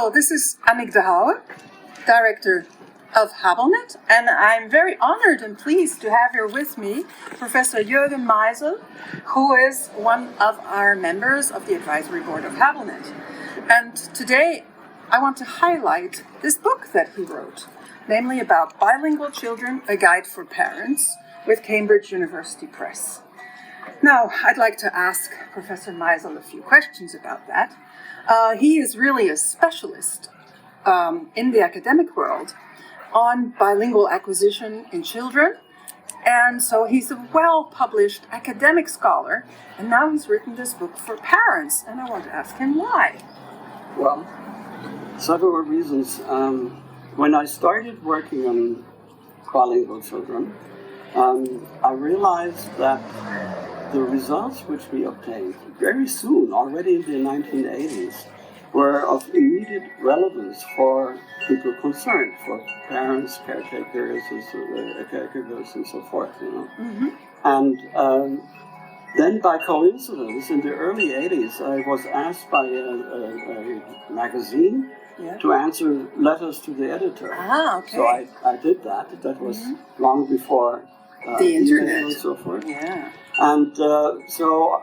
So this is Annick Houwer, Director of HaBilNet, and I'm very honored and pleased to have here with me Professor Jürgen Meisel, who is one of our members of the advisory board of HaBilNet. And today I want to highlight this book that he wrote, namely about bilingual children, a guide for parents, with Cambridge University Press. Now, I'd like to ask Professor Meisel a few questions about that. He is really a specialist in the academic world on bilingual acquisition in children, and so he's a well-published academic scholar, and now he's written this book for parents, and I want to ask him why. Well, several reasons. When I started working on bilingual children, I realized that the results which we obtained very soon, already in the 1980s, were of immediate relevance for people concerned, for parents, caretakers, caregivers, and so forth. Mm-hmm. And then, by coincidence, in the early 80s, I was asked by a magazine to answer letters to the editor. Ah, okay. So I did that. That was long before the internet and so forth. Yeah. And so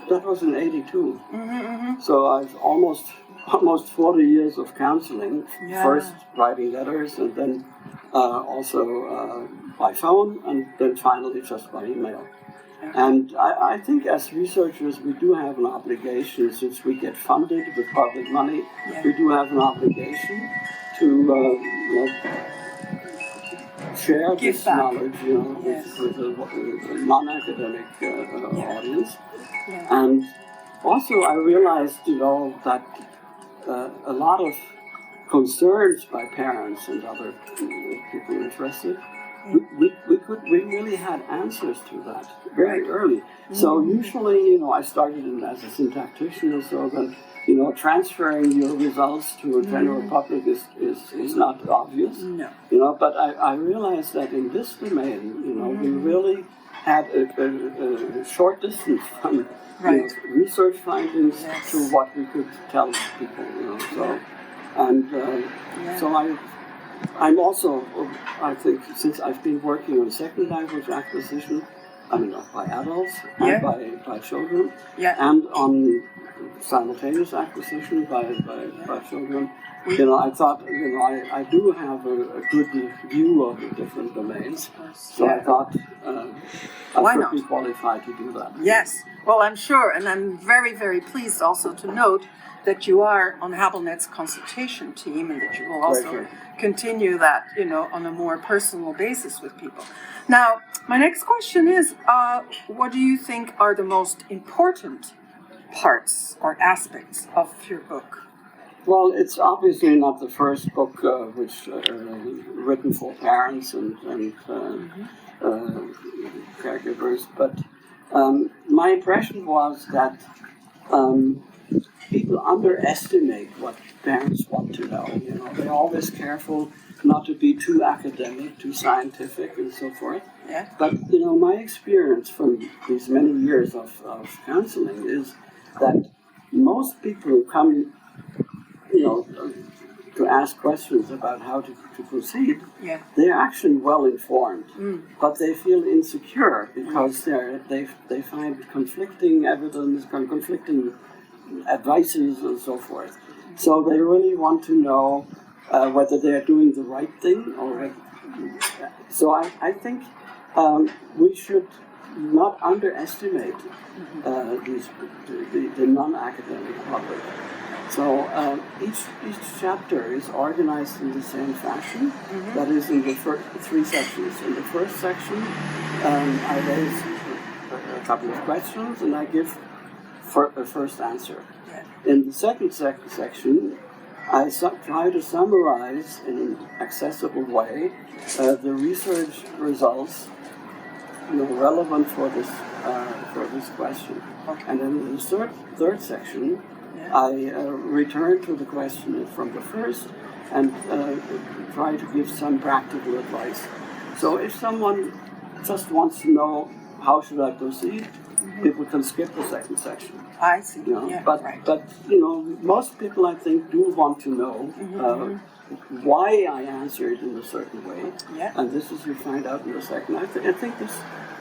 that was in '82. Mm-hmm. So I've almost 40 years of counseling. Yeah. First writing letters, and then also by phone, and then finally just by email. And I think as researchers we do have an obligation, since we get funded with public money, we do have an obligation to share this knowledge, with a non-academic audience. Yeah. And also I realized, that a lot of concerns by parents and other people interested, we really had answers to that very early. So usually, I started as a syntactician or so, then, transferring your results to a general public is not obvious. No. But I realized that in this domain, we really had a short distance from research findings to what we could tell people, so. And so I'm also, I think, since I've been working on second language acquisition, by adults and by children, and on simultaneous acquisition by children, I thought, I do have a good view of the different domains, so I thought I should be qualified to do that. Yes, well, I'm sure, and I'm very, very pleased also to note that you are on HaBilNet's consultation team, and that you will also continue that, on a more personal basis with people. Now, my next question is, what do you think are the most important parts or aspects of your book? Well, it's obviously not the first book which written for parents and caregivers, but my impression was that people underestimate what parents want to know. They're always careful not to be too academic, too scientific, and so forth. Yeah. But my experience from these many years of counseling is that most people who come, to ask questions about how to proceed, they're actually well informed, but they feel insecure because they find conflicting evidence, conflicting advices, and so forth. So they really want to know whether they're doing the right thing or. So I think we should not underestimate the non-academic public. So each chapter is organized in the same fashion. That is, in the first three sections. In the first section, I raise a couple of questions and I give a first answer. In the second section, I try to summarize in an accessible way the research results, relevant for this question. And then in the third section, I return to the question from the first and try to give some practical advice. So if someone just wants to know how should I proceed, people can skip the second section. I see. You know? Yeah, but right. most people, I think, do want to know why I answered in a certain way. Yeah. And this is you find out in a second. I think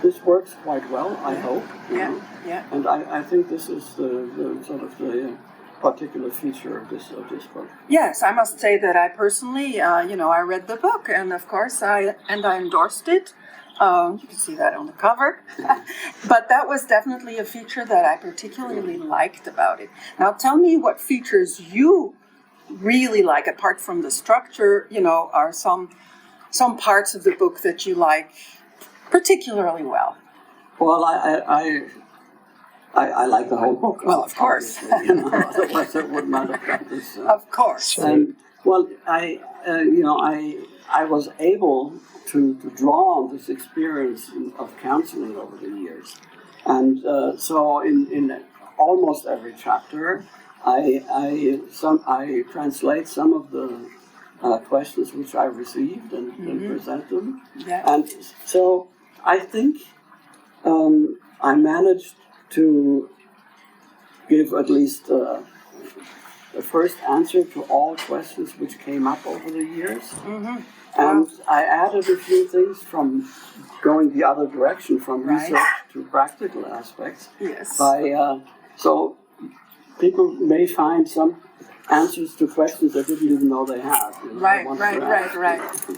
this works quite well. I hope. You know? Yeah. And I think this is the sort of the particular feature of this book. Yes, I must say that I personally, I read the book, and of course I endorsed it. You can see that on the cover. But that was definitely a feature that I particularly liked about it. Now tell me what features you really like, apart from the structure, are some parts of the book that you like particularly well. Well, I like the whole book. Well, of course. Otherwise I would not have done this. Of course. And well, I was able to draw on this experience of counseling over the years, and so in almost every chapter, I translate some of the questions which I received and present them, and so I think I managed to give at least the first answer to all questions which came up over the years. And I added a few things from going the other direction, from research to practical aspects. Yes. So people may find some answers to questions they didn't even know they had. Right.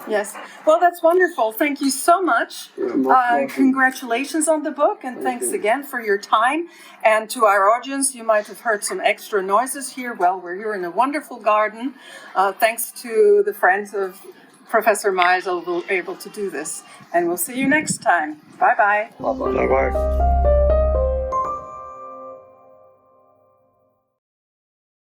Yes. Well, that's wonderful. Thank you so much. Congratulations on the book, and thanks again for your time. And to our audience, you might have heard some extra noises here. Well, we're here in a wonderful garden. Thanks to the friends of Professor Meisel, we're able to do this. And we'll see you next time. Bye-bye. Bye-bye. Bye-bye.